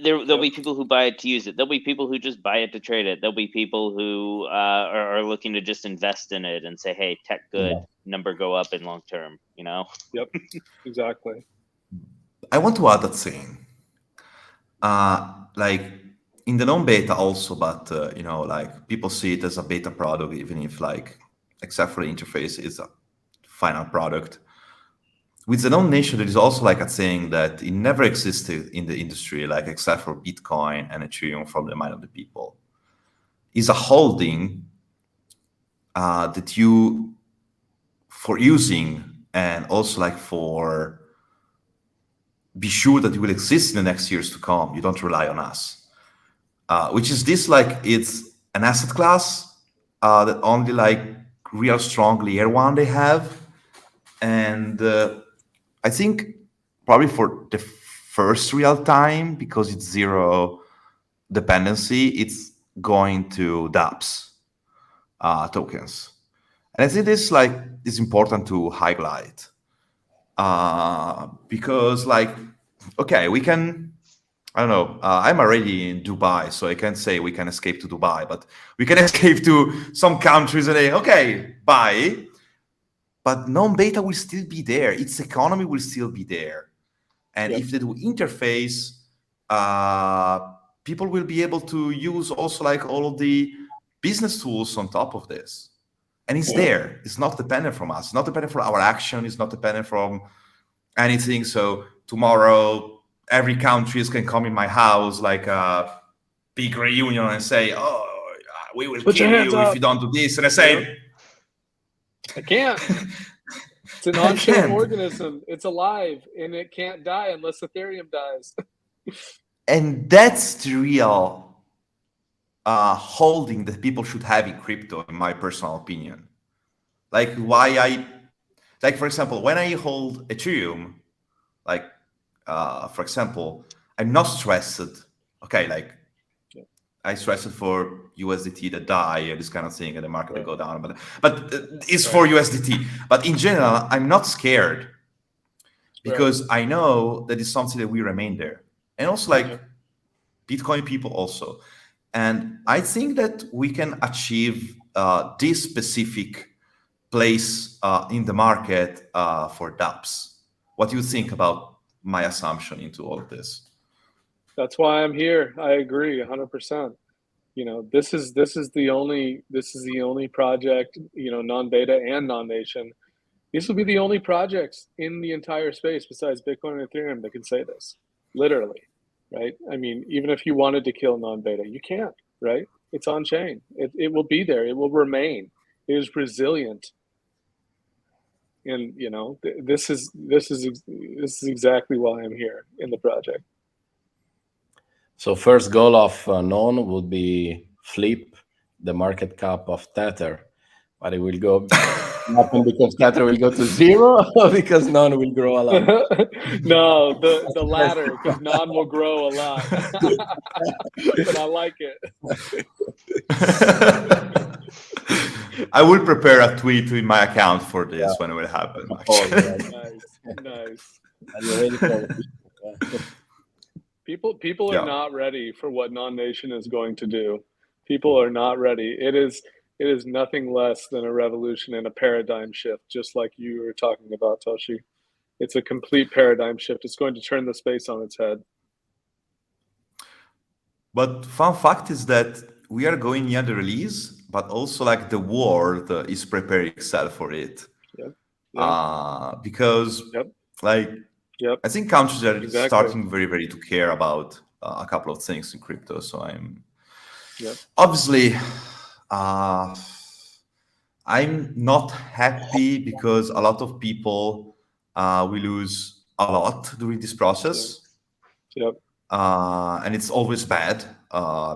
There'll be people who buy it to use it. There'll be people who just buy it to trade it. There'll be people who are looking to just invest in it and say, hey, tech good, number go up in long term, you know? Yep, exactly. I want to add that thing. Like in the non-beta also, but you know, like people see it as a beta product, even if like, except for the interface, it's a final product. With the N Nation, there is also like a thing that it never existed in the industry, like except for Bitcoin and Ethereum from the mind of the people. Is a holding that you, for using and also like for be sure that it will exist in the next years to come. You don't rely on us, which is this like it's an asset class that only like real strong layer one they have, and I think probably for the first real time, because it's zero dependency, it's going to dApps tokens. And I think this like is important to highlight because like, okay, we can, I don't know, I'm already in Dubai, so I can't say we can escape to Dubai, but we can escape to some countries and say, okay, bye. But non-beta will still be there. Its economy will still be there. And if they do interface, people will be able to use also like all of the business tools on top of this. And it's there. It's not dependent from us. It's not dependent from our action. It's not dependent from anything. So tomorrow, every country can come in my house like a big reunion and say, oh, we will kill you if you don't do this. And I say, I can't. It's an on-chain organism. It's alive, and it can't die unless Ethereum dies. And that's the real holding that people should have in crypto, in my personal opinion. Like for example, when I hold Ethereum, like, for example, I'm not stressed. Okay, like I stress it for USDT that die or this kind of thing, and the market will go down. But it's for USDT. But in general, I'm not scared because I know that it's something that will remain there. And also like Bitcoin people also. And I think that we can achieve this specific place in the market for dApps. What do you think about my assumption into all of this? That's why I'm here. I agree 100%. You know, this is the only project, you know, non-beta and non-nation. These will be the only projects in the entire space besides Bitcoin and Ethereum that can say this, literally, right? I mean, even if you wanted to kill non-beta, you can't, right? It's on chain. It will be there. It will remain. It is resilient. And you know, this is exactly why I'm here in the project. So first goal of Non would be flip the market cap of Tether, but it will go nothing because Tether will go to zero or because Non will grow a lot. No, the latter, because Non will grow a lot. But I like it. I will prepare a tweet in my account for this when it will happen. Nice. Are you ready for it? People are not ready for what Non-Nation is going to do. People are not ready. It is nothing less than a revolution and a paradigm shift, just like you were talking about, Toschi. It's a complete paradigm shift. It's going to turn the space on its head. But fun fact is that we are going near the release, but also like the world is preparing itself for it. Because like I think countries are starting very, very to care about a couple of things in crypto. So I'm obviously I'm not happy because a lot of people will lose a lot during this process. And it's always bad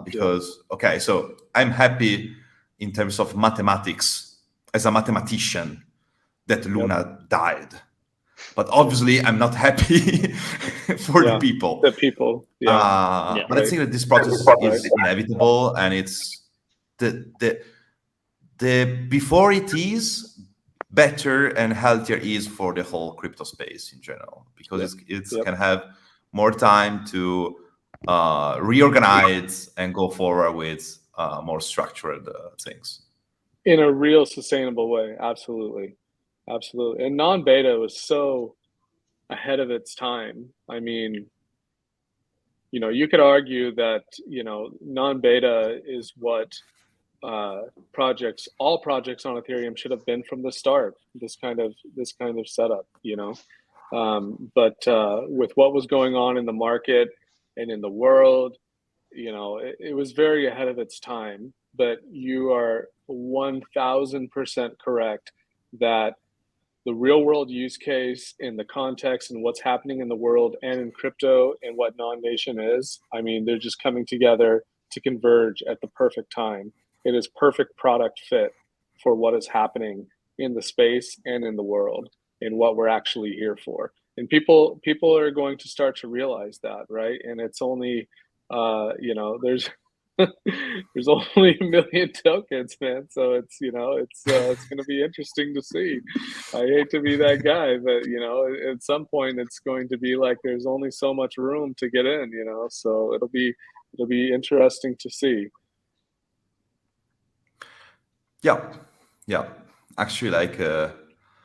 because, okay, so I'm happy in terms of mathematics as a mathematician that Luna died. But obviously, I'm not happy for the people. The people, But I think that this process is inevitable, and it's the before it is better and healthier is for the whole crypto space in general, because it's can have more time to reorganize and go forward with more structured things in a real sustainable way. Absolutely. And non-beta was so ahead of its time. I mean, you could argue that non-beta is what all projects on Ethereum should have been from the start. This kind of setup, but with what was going on in the market and in the world, it was very ahead of its time. But you are 1000% correct that the real world use case in the context and what's happening in the world and in crypto and what N Nnation is, I mean, they're just coming together to converge at the perfect time. It is perfect product fit for what is happening in the space and in the world and what we're actually here for. And people are going to start to realize that, right? And it's only, there's there's only 1 million tokens, man. So it's going to be interesting to see. I hate to be that guy, but at some point it's going to be like there's only so much room to get in, So it'll be interesting to see. Yeah. Actually, like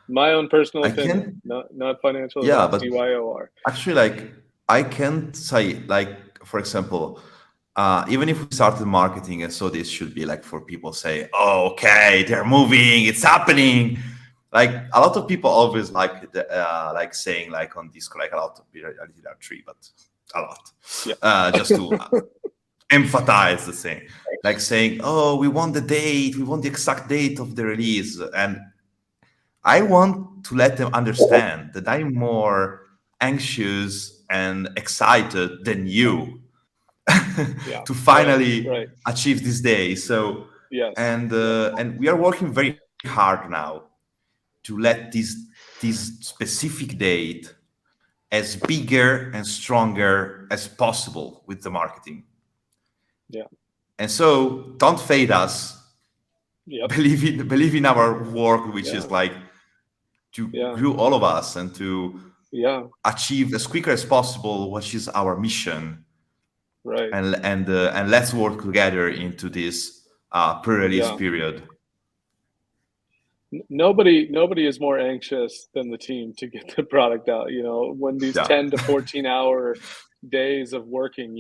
my own personal opinion, not financial. Yeah, but DYOR. Actually, like I can't say, like, for example, even if we started marketing and so this should be like for people say, oh, okay, they're moving, it's happening. Like a lot of people always like saying like on Discord, like a lot of people, I did not tree, but a lot, just to emphasize the thing, like saying, oh, we want the date, we want the exact date of the release. And I want to let them understand that I'm more anxious and excited than you to finally achieve this day. So and we are working very hard now to let this specific date as bigger and stronger as possible with the marketing. And so don't fade us. Believe in our work, which is like to grow all of us and to achieve as quicker as possible, which is our mission. Right. And let's work together into this pre-release period. Nobody is more anxious than the team to get the product out. When these 10 to 14 hour days of working,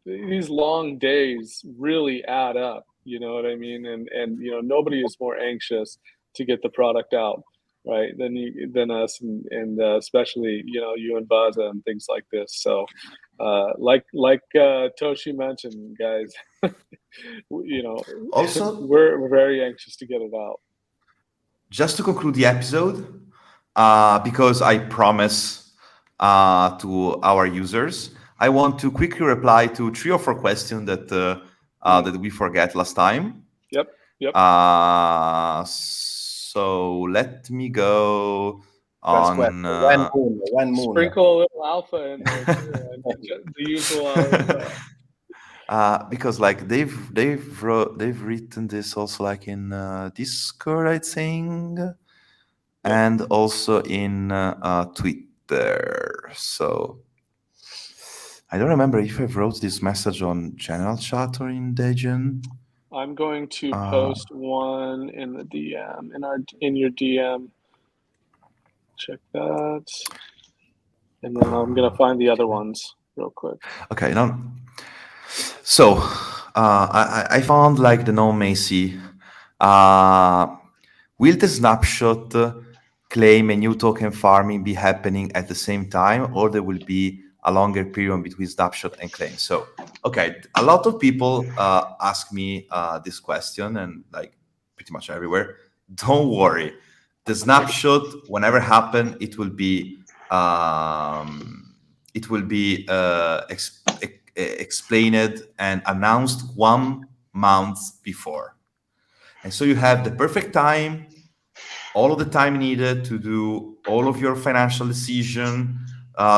these long days really add up. You know what I mean? And nobody is more anxious to get the product out, right? Than us, and especially you and Baza and things like this. So, like Toschi mentioned, guys, also we're very anxious to get it out. Just to conclude the episode, because I promise to our users, I want to quickly reply to 3 or 4 questions that we forget last time. Yep. So let me go on one moon. Sprinkle a little alpha in there too. The usual. Because like they've written this also like in Discord, I think, and also in Twitter. So I don't remember if I wrote this message on general chat or in Degen. I'm going to post one in the DM in your DM. Check that, and then I'm gonna find the other ones real quick. Okay, So I found like the known Macy. Will the snapshot claim and new token farming be happening at the same time, or there will be a longer period between snapshot and claim? So, okay, a lot of people ask me this question, and like pretty much everywhere. Don't worry, the snapshot, whenever happen, it will be explained and announced 1 month before. And so you have the perfect time, all of the time needed to do all of your financial decision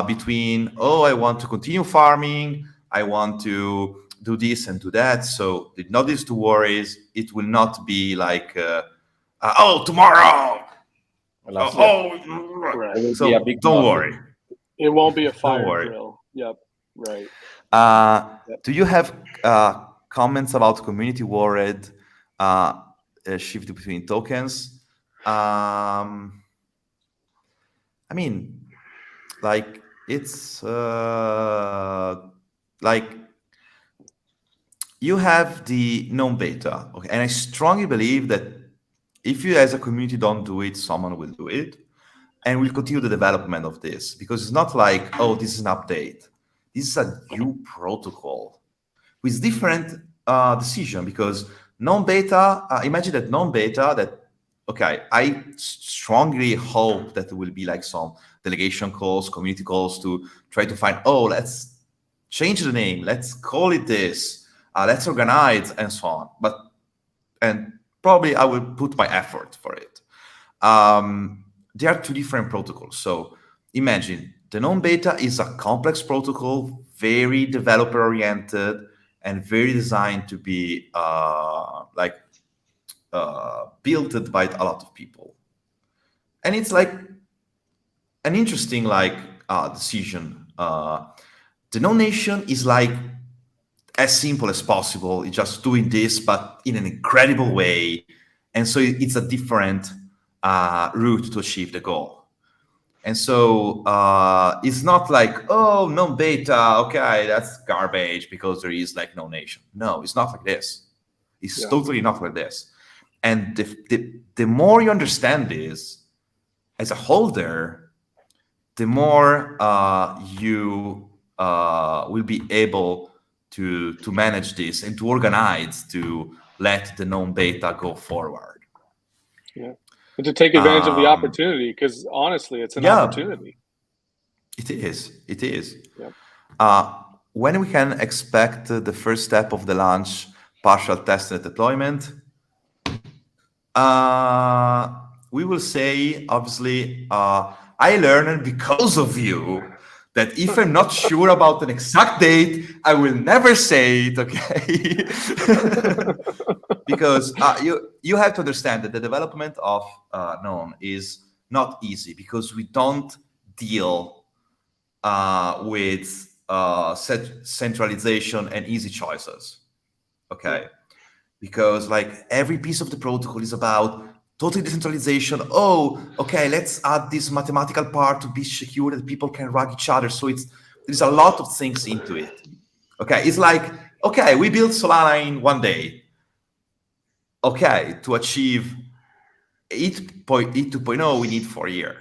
between, oh, I want to continue farming, I want to do this and do that. So not these two worries. It will not be like, oh, tomorrow. Last Right. It will be a So big don't lottery. worry. It won't be a Don't fire worry. drill. Yep. Right. Do you have comments about community worried shift between tokens? I mean, like it's like you have the known beta, okay, and I strongly believe that if you as a community don't do it, someone will do it, and we'll continue the development of this because it's not like, oh, this is an update. This is a new protocol with different decision because non-beta, imagine that non-beta that, okay, I strongly hope that there will be like some delegation calls, community calls to try to find, oh, let's change the name, let's call it this, let's organize and so on. And probably I will put my effort for it. There are two different protocols. So imagine the non-beta is a complex protocol, very developer oriented, and very designed to be built by a lot of people. And it's like an interesting decision. The N Nation is like as simple as possible. It's just doing this, but in an incredible way. And so it's a different route to achieve the goal. And so it's not like, oh, non-beta, okay, that's garbage because there is like no nation. No, it's not like this. It's totally not like this. And the more you understand this as a holder, the more you will be able to manage this and to organize to let the non-beta go forward. Yeah. And to take advantage of the opportunity, because honestly, it's an opportunity. It is. It is. Yep. When we can expect the first step of the launch, partial test and deployment? We will say, obviously, I learned because of you that if I'm not sure about an exact date, I will never say it, okay? Because you have to understand that the development of Known is not easy because we don't deal with centralization and easy choices, okay? Because like every piece of the protocol is about total decentralization. Oh, okay, let's add this mathematical part to be secure that people can rug each other. So there's a lot of things into it. Okay, it's like, okay, we built Solana in 1 day. Okay, to achieve 8.2.0, we need 4 years.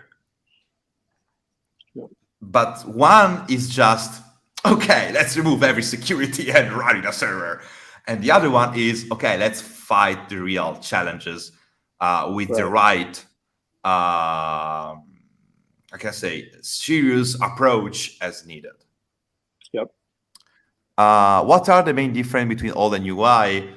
Yep. But one is just, okay, let's remove every security and run in a server. And the other one is, okay, let's fight the real challenges with the right, I can say, serious approach as needed. Yep. What are the main difference between old and UI?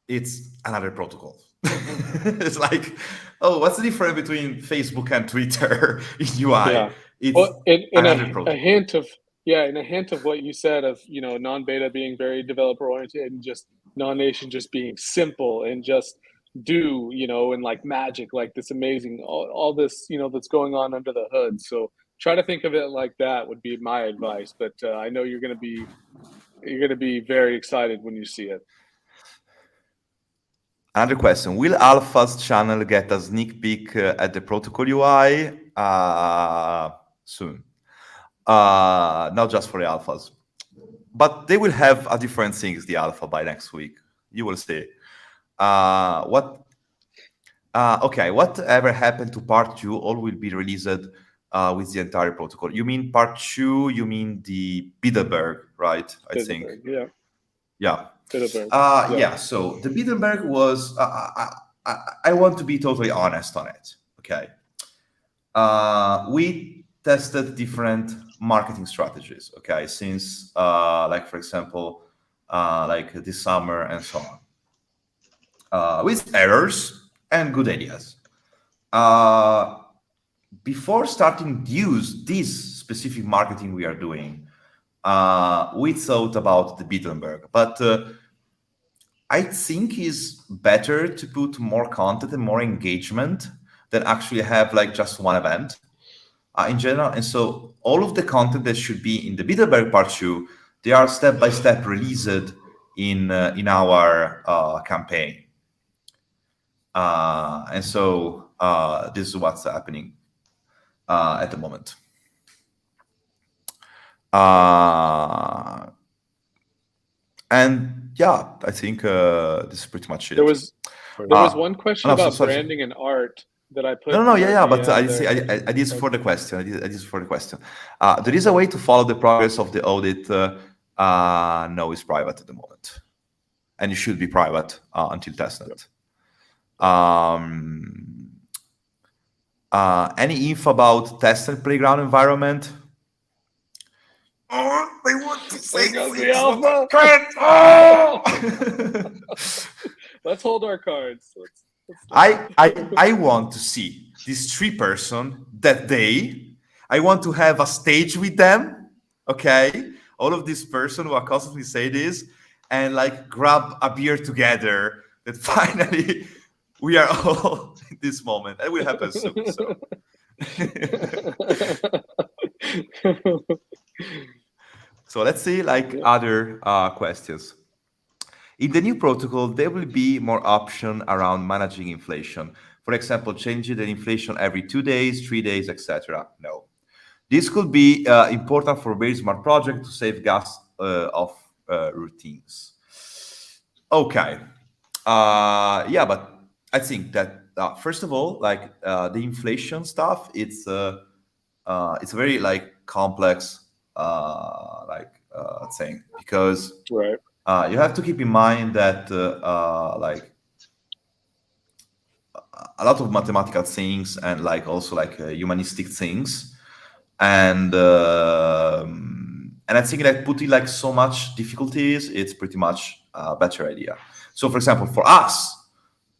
It's another protocol. It's like, oh, what's the difference between Facebook and Twitter in UI? Yeah. It's another protocol. And a hint of what you said of, non-beta being very developer oriented and just non-nation just being simple and just do, and like magic, like this amazing, all this, that's going on under the hood. So try to think of it like that would be my advice. But I know you're going to be very excited when you see it. Another question: will Alpha's channel get a sneak peek at the protocol UI soon? Not just for the alphas. but they will have a different things, the alpha, by next week. You will see. Whatever happened to part 2, all will be released with the entire protocol. You mean part 2? You mean the Biederberg, right? I think. Yeah. Yeah. Biederberg. Yeah. So the Biederberg was. I want to be totally honest on it. Okay. We tested different marketing strategies. Okay, since like for example, like this summer and so on, with errors and good ideas. Before starting use this specific marketing we are doing, we thought about the Bittenberg, but I think it's better to put more content and more engagement than actually have like just one event in general. And so all of the content that should be in the Bitterberg part 2, they are step by step released in our campaign. And so this is what's happening at the moment. And yeah, I think this is pretty much it. There was one question about branding and art that I put. But I did this for the question. I did this for the question. There is a way to follow the progress of the audit. No, it's private at the moment, and it should be private until testnet. Any info about testnet playground environment? Oh, they want to say the alpha. Let's hold our cards. I want to see these 3 person that day. I want to have a stage with them. Okay, all of these person who are constantly say this, and like grab a beer together. That finally we are all in this moment. It will happen soon. So. So let's see other questions. In the new protocol, there will be more option around managing inflation. For example, changing the inflation every 2 days, 3 days, etc. No. This could be important for very smart project to save gas of routines. Okay. Yeah, but I think that first of all, the inflation stuff, it's a very complex thing, because right. You have to keep in mind that a lot of mathematical things and also humanistic things, and I think that putting so much difficulties, it's pretty much a better idea. So for example, for us,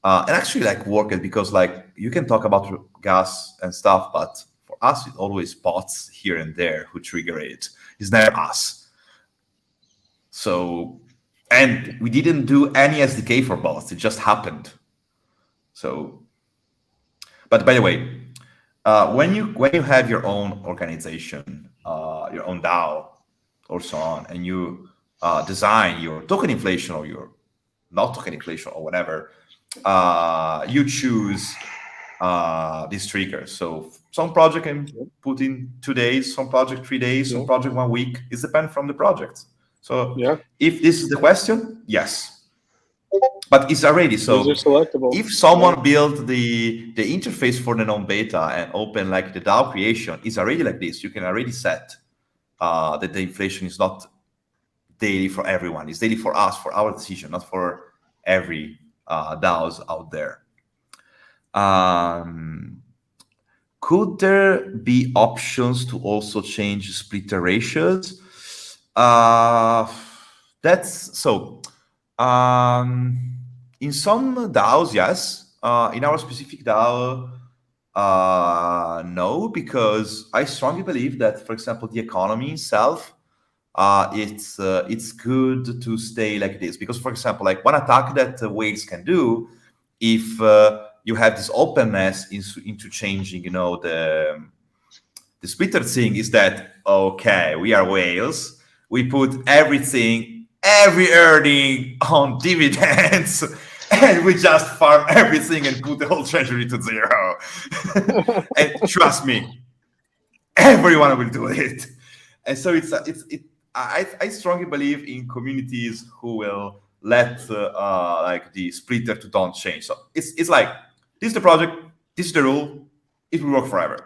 and actually work it, because you can talk about gas and stuff, but for us, it always bots here and there who trigger it. It's never us. So, and we didn't do any SDK for bots. It just happened. So, but by the way, when you have your own organization, your own DAO, or so on, and you design your token inflation or your not token inflation or whatever, you choose these triggers. So some project can put in 2 days, some project 3 days, some project 1 week. It depends from the project. So if this is the question, yes, but it's already so. Those are selectable. If someone built the interface for the non-beta and open the DAO creation, it's already like this. You can already set that the inflation is not daily for everyone. It's daily for us, for our decision, not for every DAOs out there. Could there be options to also change splitter ratios? That's so. In some DAOs, yes. In our specific DAO, no, because I strongly believe that, for example, the economy itself, it's good to stay like this. Because, for example, one attack that whales can do, if you have this openness into changing, the splitter thing, is that, okay, we are whales. We put everything, every earning on dividends, and we just farm everything and put the whole treasury to 0. And trust me, everyone will do it. And so I strongly believe in communities who will let like the splitter to don't change. So it's like this is the project, this is the rule, it will work forever.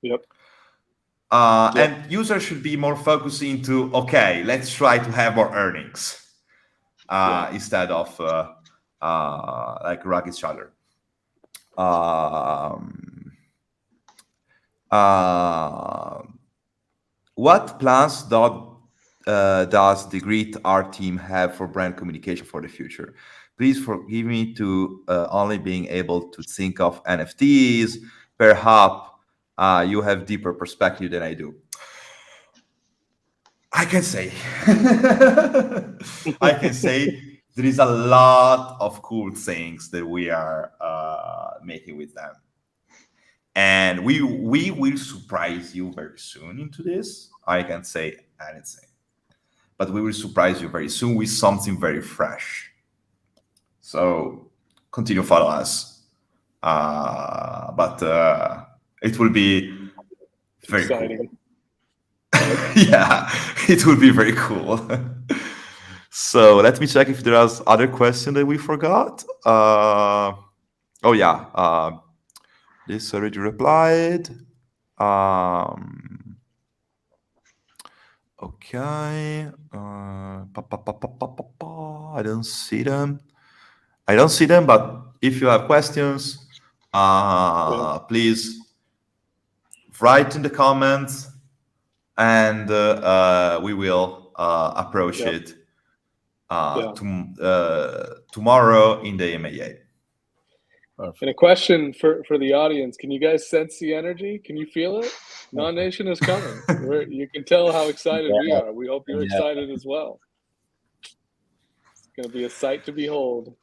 Yep. And users should be more focused into, okay, let's try to have more earnings instead of like rug each other. What plans does the Greet Art team have for brand communication for the future? Please forgive me to only being able to think of NFTs. Perhaps you have deeper perspective than I do. I can say, I can say there is a lot of cool things that we are making with them, and we will surprise you very soon into this. I can't say anything, but we will surprise you very soon with something very fresh. So continue follow us, but it will be very Exciting. cool. Yeah, it will be very cool. So let me check if there are other questions that we forgot. Oh yeah, this already replied. Okay. I don't see them. I don't see them, but if you have questions, please write in the comments, and we will approach it tomorrow in the MAA. And a question for the audience: can you guys sense the energy? Can you feel it? N Nation is coming. You can tell how excited we are. We hope you're excited as well. It's going to be a sight to behold.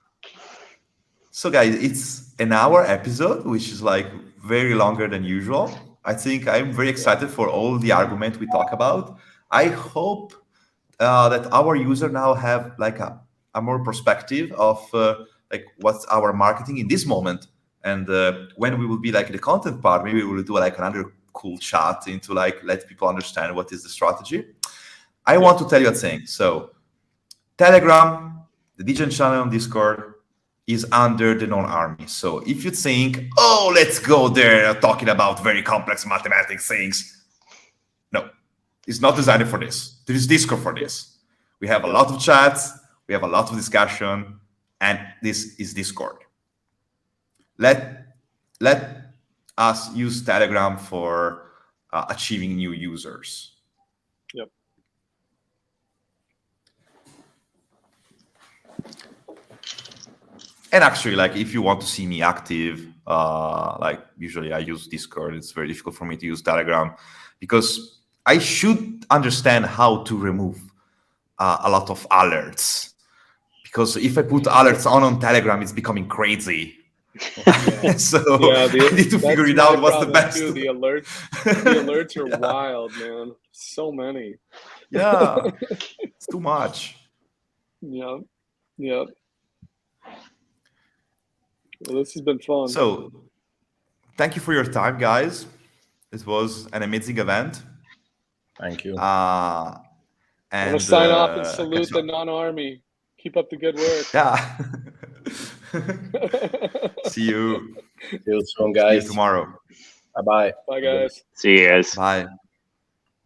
So guys, it's an hour episode, which is like very longer than usual. I think I'm very excited for all the argument we talk about. I hope that our user now have like a more perspective of like what's our marketing in this moment, and when we will be like the content part, maybe we will do like another cool chat into like let people understand what is the strategy. I want to tell you a thing. So Telegram, the Degen channel on Discord is under the non-army. So if you think, oh, let's go there talking about very complex mathematics things, no, it's not designed for this. There is Discord for this. We have a lot of chats, we have a lot of discussion, and this is Discord. Let us use Telegram for achieving new users. Yep. And actually, like if you want to see me active, like usually I use Discord. It's very difficult for me to use Telegram because I should understand how to remove a lot of alerts. Because if I put alerts on Telegram, it's becoming crazy. So I need to figure it out. What's the best? Too. The alerts are wild, man. So many. Yeah, it's too much. Yep. Well, this has been fun. So, thank you for your time, guys. It was an amazing event. Thank you. And I want to sign off and salute the non-army. Keep up the good work. Yeah. See you. See you soon, guys. See you tomorrow. Bye-bye. Bye, guys. See you guys. Bye.